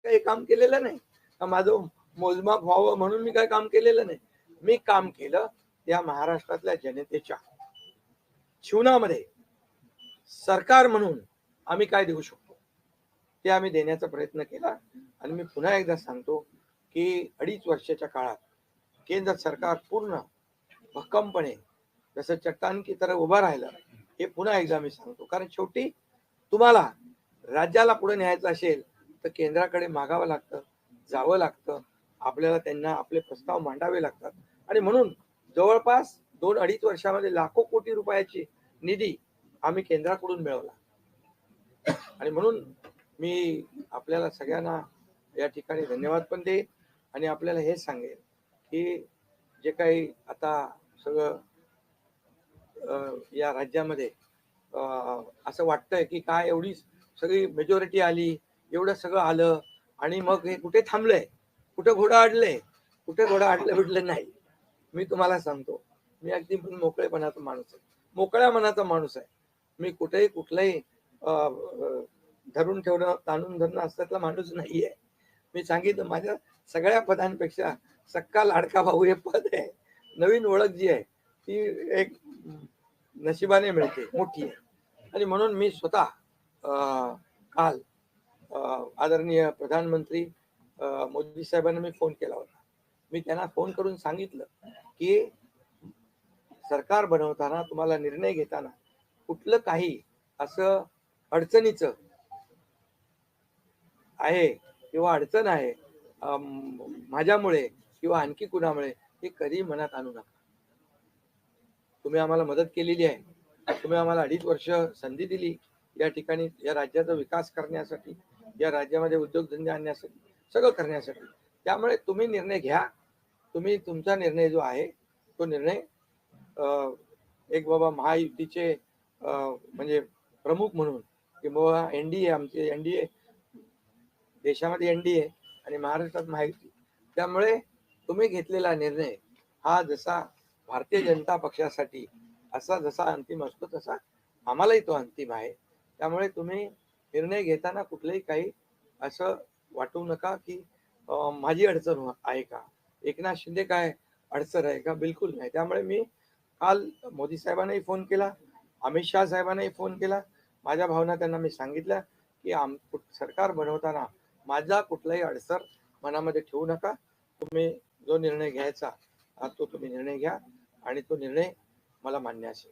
काही काम केलेलं नाही, माझं मोजमाप व्हावं म्हणून मी काही काम केलेलं नाही. मी काम केलं या महाराष्ट्रातल्या जनतेच्या जीवनामध्ये सरकार म्हणून आम्ही काय देऊ शकतो ते आम्ही देण्याचा प्रयत्न केला. आणि मी पुन्हा एकदा सांगतो की 2.5 वर्षाच्या काळात केंद्र सरकार पूर्ण भक्कमपणे जसं चट्टान की तरह उभं राहिलं हे पुन्हा एकदा मी सांगतो. कारण शेवटी तुम्हाला राज्याला पुढे न्यायचं असेल तर केंद्राकडे मागावं लागतं, जावं लागतं, आपल्याला त्यांना आपले प्रस्ताव मांडावे लागतात. आणि म्हणून जवळपास 2-2.5 वर्षामध्ये लाखो कोटी रुपयाची निधी आम्ही केंद्राकडून मिळवला. आणि म्हणून मी आपल्याला सगळ्यांना या ठिकाणी धन्यवाद पण देईन आणि आपल्याला हे सांगेन की जे काही आता सगळं या राज्यामध्ये असं वाटतंय की काय एवढी सगळी मेजॉरिटी आली, एवढं सगळं आलं आणि मग हे कुठे थांबलंय, कुठे घोडं अडलंय, कुठे घोडं अडलं बिडलं नाही. मी तुम्हाला सांगतो, मी अगदी मोकळेपणाचा माणूस आहे, मोकळ्या मनाचा माणूस आहे. मी कुठेही कुठलंही धरून ठेवणं, ताणून धरणं असल्यातला माणूस नाहीये. मी सांगितलं माझ्या सगळ्या पदांपेक्षा सक्का लाडका भाऊ हे पद आहे. नवीन ओळख जी आहे ती एक नशिबाने मिळते, मोठी आहे. आणि म्हणून मी स्वतः काल आदरणीय प्रधानमंत्री मोदी साहेबांना मी फोन केला होता. मी त्यांना फोन करून सांगितलं की सरकार बनवताना तुम्हाला निर्णय घेताना कुठलं काही असं अडचणीचं आहे किंवा अडचण आहे माझ्यामुळे किंवा आणखी कुणामुळे हे कधी मनात आणू नका. तुम्ही आम्हाला मदत केलेली आहे, तुम्ही आम्हाला 2.5 वर्ष संधी दिली या ठिकाणी या राज्याचा विकास करण्यासाठी, या राज्यामध्ये उद्योगधंदे आणण्यासाठी, सगळं करण्यासाठी. त्यामुळे तुम्ही निर्णय घ्या. तुम्ही तुमचा निर्णय जो आहे तो निर्णय एक बाबा महायुतीचे म्हणजे प्रमुख म्हणून किंवा एनडीए, आमचे एनडीए देशामध्ये एनडीए आणि महाराष्ट्रात महायुती, त्यामुळे तुम्ही घेतलेला निर्णय हा जसा भारतीय जनता पक्षासाठी असा जसा अंतिम असतो तसा आम्हालाही तो अंतिम आहे. त्यामुळे तुम्ही निर्णय घेताना कुठलंही काही असं वाटू नका की माझी अडचण आहे का, एकनाथ शिंदे काय अडचण आहे का, बिलकुल नाही. त्यामुळे मी काल मोदी साहेबांनाही फोन केला, अमित शहा साहेबांनाही फोन केला. माझ्या भावना त्यांना मी सांगितल्या की सरकार बनवताना माझा कुठलाही अडसर मनामध्ये ठेवू नका. तुम्ही जो निर्णय घ्यायचा तो तुम्ही निर्णय घ्या आणि तो निर्णय मला मान्य असेल.